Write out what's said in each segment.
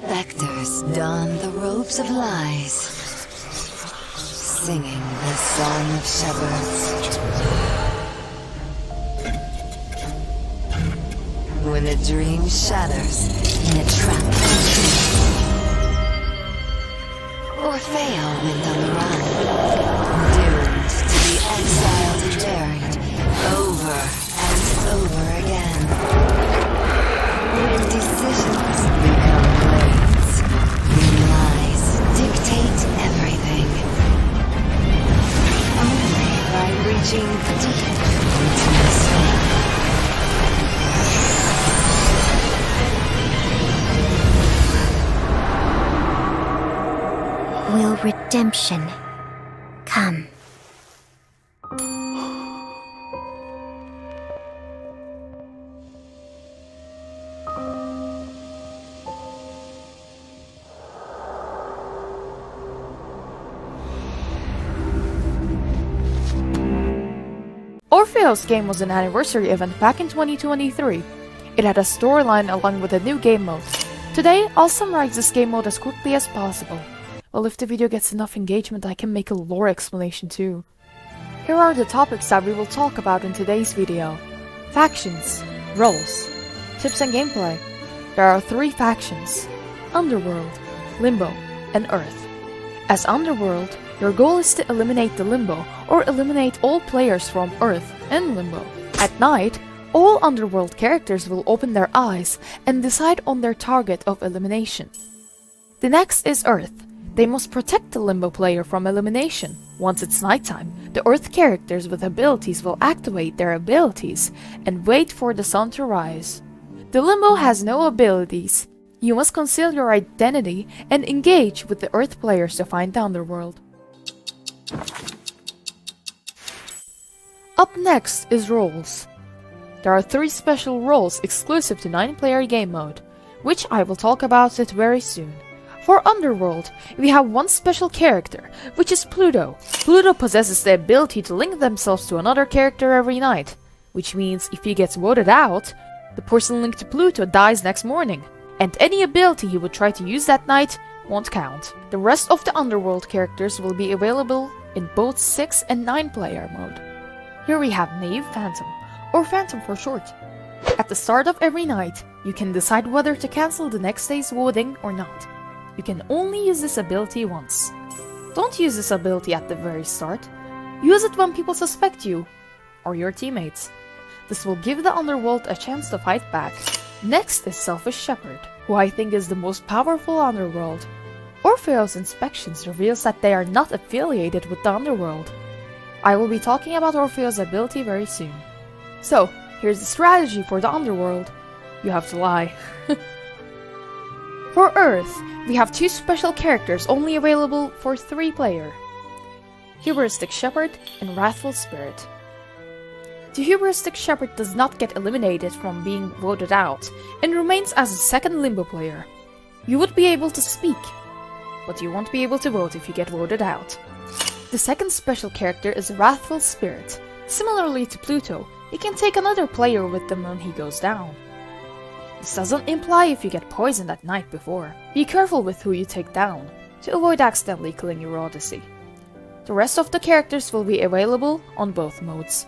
specters don the robes of lies, singing the song of shepherds. When a dream shatters in a trap, Orfeo went on the run, doomed to be exiled and buried over and over again. When decisions become blades, when lies dictate everything, only by reaching deep into the soul. Will redemption come? Orfeo's game was an anniversary event back in 2023. It had a storyline along with a new game mode. Today, I'll summarize this game mode as quickly as possible. Well, if the video gets enough engagement, I can make a lore explanation too. Here are the topics that we will talk about in today's video. Factions, roles, tips and gameplay. There are 3 factions: Underworld, Limbo, and Earth. As Underworld, your goal is to eliminate the Limbo, or eliminate all players from Earth and Limbo. At night, all Underworld characters will open their eyes and decide on their target of elimination. The next is Earth. They must protect the Limbo player from elimination. Once it's nighttime, the Earth characters with abilities will activate their abilities and wait for the sun to rise. The Limbo has no abilities. You must conceal your identity and engage with the Earth players to find the Underworld. Up next is roles. There are 3 special roles exclusive to 9-player game mode, which I will talk about it very soon. For Underworld, we have one special character, which is Pluto. Pluto possesses the ability to link themselves to another character every night, which means if he gets voted out, the person linked to Pluto dies next morning, and any ability he would try to use that night won't count. The rest of the Underworld characters will be available in both 6 and 9-player mode. Here we have Naive Phantom, or Phantom for short. At the start of every night, you can decide whether to cancel the next day's voting or not. You can only use this ability once. Don't use this ability at the very start. Use it when people suspect you, or your teammates. This will give the Underworld a chance to fight back. Next is Selfish Shepherd, who I think is the most powerful Underworld. Orfeo's inspections reveals that they are not affiliated with the Underworld. I will be talking about Orfeo's ability very soon. So, here's the strategy for the Underworld. You have to lie. For Earth, we have 2 special characters only available for 3-player. Hubristic Shepherd and Wrathful Spirit. The Hubristic Shepherd does not get eliminated from being voted out, and remains as a second Limbo player. You would be able to speak, but you won't be able to vote if you get voted out. The second special character is Wrathful Spirit. Similarly to Pluto, he can take another player with them when he goes down. This doesn't imply if you get poisoned at night before. Be careful with who you take down, to avoid accidentally killing your Odyssey. The rest of the characters will be available on both modes.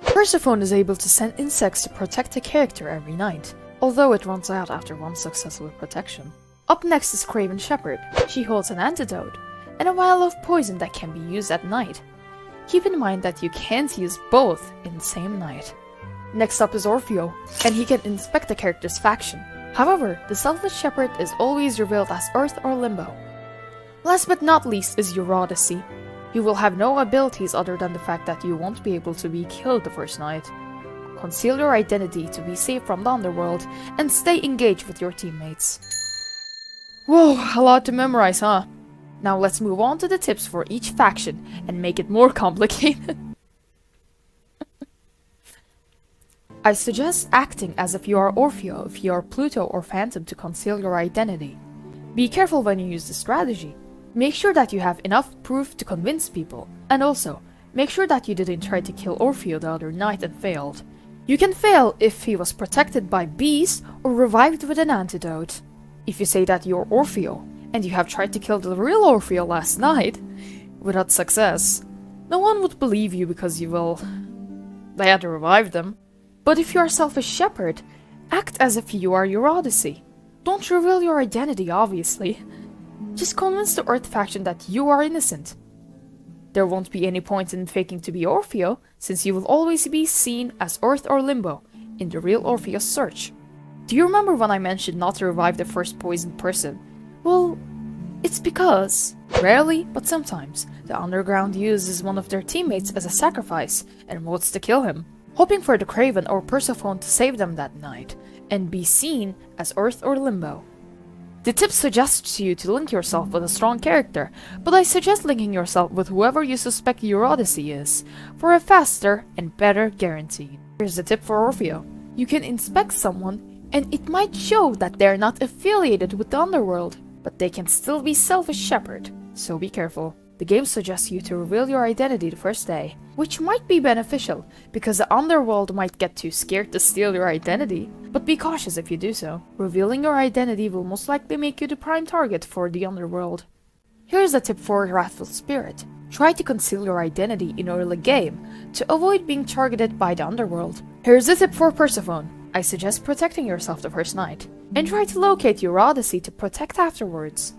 Persephone is able to send insects to protect a character every night, although it runs out after one successful protection. Up next is Craven Shepherd. She holds an antidote, and a vial of poison that can be used at night. Keep in mind that you can't use both in the same night. Next up is Orfeo, and he can inspect the character's faction. However, the Selfish Shepherd is always revealed as Earth or Limbo. Last but not least is your Odyssey. You will have no abilities other than the fact that you won't be able to be killed the first night. Conceal your identity to be safe from the Underworld, and stay engaged with your teammates. Whoa, a lot to memorize, huh? Now let's move on to the tips for each faction, and make it more complicated. I suggest acting as if you are Orfeo if you are Pluto or Phantom to conceal your identity. Be careful when you use the strategy. Make sure that you have enough proof to convince people, and also, make sure that you didn't try to kill Orfeo the other night and failed. You can fail if he was protected by bees or revived with an antidote. If you say that you're Orfeo, and you have tried to kill the real Orfeo last night, without success, no one would believe you because they had to revive them. But if you are Selfish Shepherd, act as if you are your Odyssey. Don't reveal your identity, obviously. Just convince the Earth faction that you are innocent. There won't be any point in faking to be Orfeo, since you will always be seen as Earth or Limbo in the real Orfeo's search. Do you remember when I mentioned not to revive the first poisoned person? Well, it's because, rarely but sometimes, the Underground uses one of their teammates as a sacrifice and votes to kill him, hoping for the Craven or Persephone to save them that night, and be seen as Earth or Limbo. The tip suggests you to link yourself with a strong character, but I suggest linking yourself with whoever you suspect your Odyssey is, for a faster and better guarantee. Here's the tip for Orfeo. You can inspect someone, and it might show that they're not affiliated with the Underworld, but they can still be Selfish Shepherd, so be careful. The game suggests you to reveal your identity the first day, which might be beneficial, because the Underworld might get too scared to steal your identity, but be cautious if you do so. Revealing your identity will most likely make you the prime target for the Underworld. Here's a tip for Wrathful Spirit. Try to conceal your identity in early game, to avoid being targeted by the Underworld. Here's a tip for Persephone. I suggest protecting yourself the first night, and try to locate your Odyssey to protect afterwards.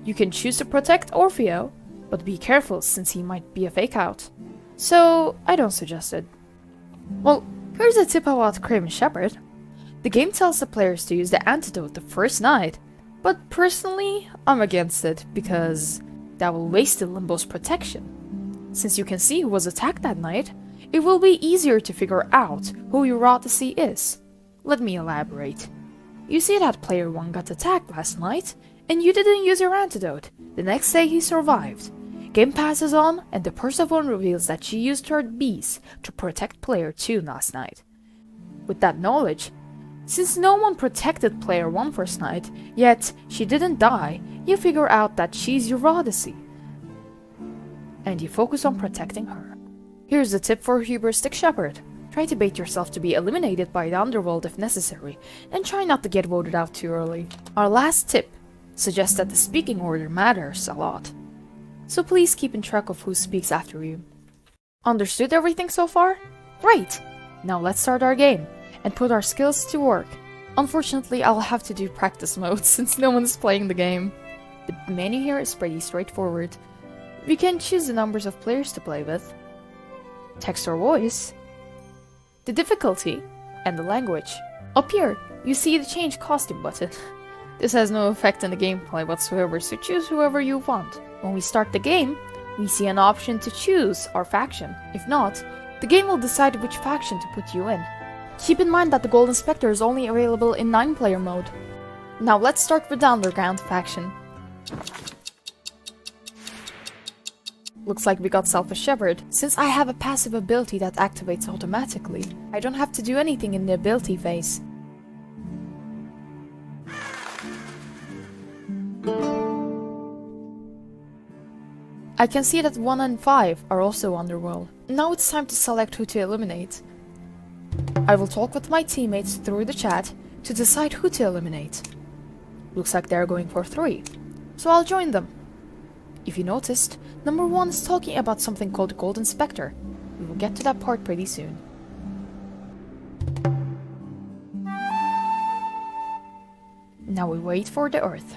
You can choose to protect Orfeo, but be careful since he might be a fake out. So, I don't suggest it. Well, here's a tip about Craven Shepherd. The game tells the players to use the antidote the first night, but personally, I'm against it because that will waste the Limbo's protection. Since you can see who was attacked that night, it will be easier to figure out who your Odyssey is. Let me elaborate. You see that player 1 got attacked last night, and you didn't use your antidote. The next day he survived. Game passes on, and the Persephone reveals that she used her bees to protect player 2 last night. With that knowledge, since no one protected player 1 first night, yet she didn't die, you figure out that she's your Odyssey, and you focus on protecting her. Here's a tip for Hubristic Shepherd. Try to bait yourself to be eliminated by the Underworld if necessary, and try not to get voted out too early. Our last tip suggests that the speaking order matters a lot, so please keep in track of who speaks after you. Understood everything so far? Great! Now let's start our game, and put our skills to work. Unfortunately, I'll have to do practice mode since no one's playing the game. The menu here is pretty straightforward. We can choose the numbers of players to play with, text or voice, the difficulty, and the language. Up here, you see the change costume button. This has no effect on the gameplay whatsoever, so choose whoever you want. When we start the game, we see an option to choose our faction. If not, the game will decide which faction to put you in. Keep in mind that the Golden Spectre is only available in 9-player mode. Now let's start with the Underground faction. Looks like we got Selfish Shepherd. Since I have a passive ability that activates automatically, I don't have to do anything in the ability phase. I can see that 1 and 5 are also Underworld. Now it's time to select who to eliminate. I will talk with my teammates through the chat to decide who to eliminate. Looks like they're going for 3, so I'll join them. If you noticed, number 1 is talking about something called Golden Spectre. We will get to that part pretty soon. Now we wait for the Earth.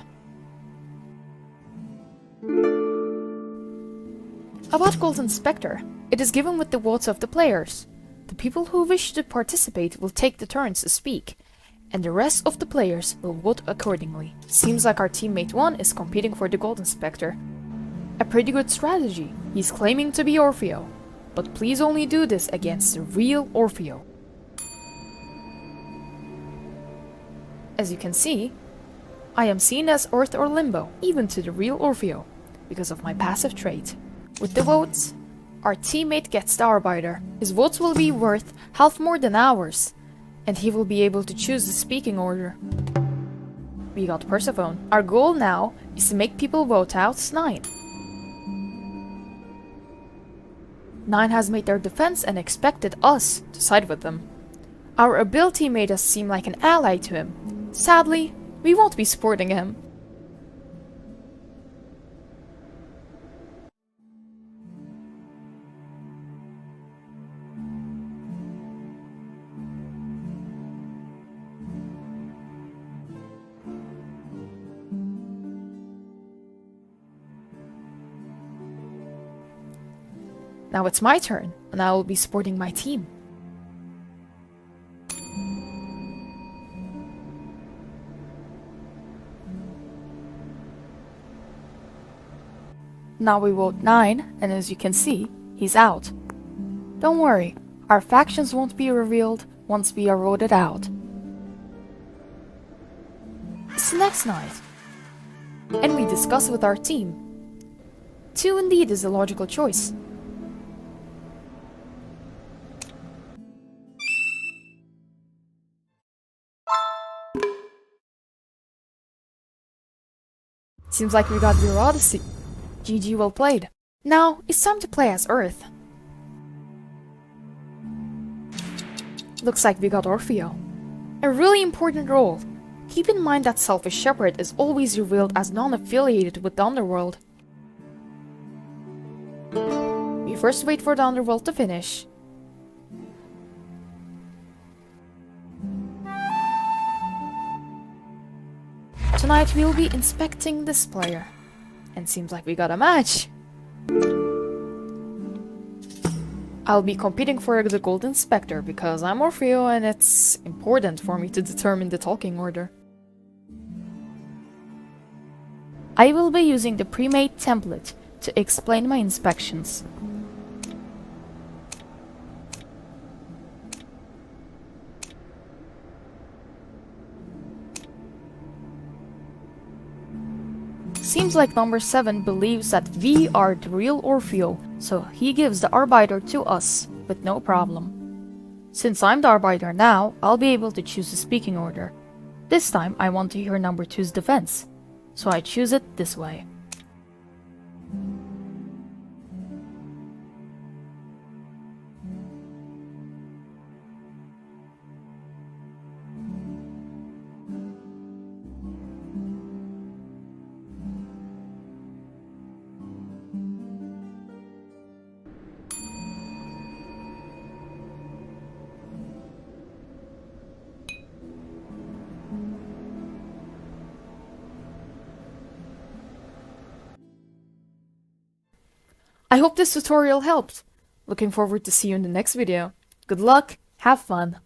About Golden Spectre, it is given with the votes of the players. The people who wish to participate will take the turns to speak, and the rest of the players will vote accordingly. Seems like our teammate 1 is competing for the Golden Spectre. A pretty good strategy. He's claiming to be Orfeo, but please only do this against the real Orfeo. As you can see, I am seen as Earth or Limbo, even to the real Orfeo, because of my passive trait. With the votes, our teammate gets the Arbiter. His votes will be worth half more than ours, and he will be able to choose the speaking order. We got Persephone. Our goal now is to make people vote out 9. 9 has made their defense and expected us to side with them. Our ability made us seem like an ally to him. Sadly, We won't be supporting him. Now it's my turn, and I will be supporting my team. Now we vote 9, and as you can see, he's out. Don't worry, our factions won't be revealed once we are voted out. It's the next night, and we discuss with our team. 2 indeed is a logical choice. Seems like we got your Odyssey. GG, well played. Now, it's time to play as Earth. Looks like we got Orfeo. A really important role. Keep in mind that Selfish Shepherd is always revealed as non-affiliated with the Underworld. We first wait for the Underworld to finish. Tonight we'll be inspecting this player. And seems like we got a match. I'll be competing for the Gold Inspector because I'm Orfeo and it's important for me to determine the talking order. I will be using the pre-made template to explain my inspections. Seems like number 7 believes that we are the real Orfeo, so he gives the Arbiter to us, with no problem. Since I'm the Arbiter now, I'll be able to choose the speaking order. This time I want to hear number 2's defense, so I choose it this way. I hope this tutorial helped. Looking forward to see you in the next video. Good luck, have fun!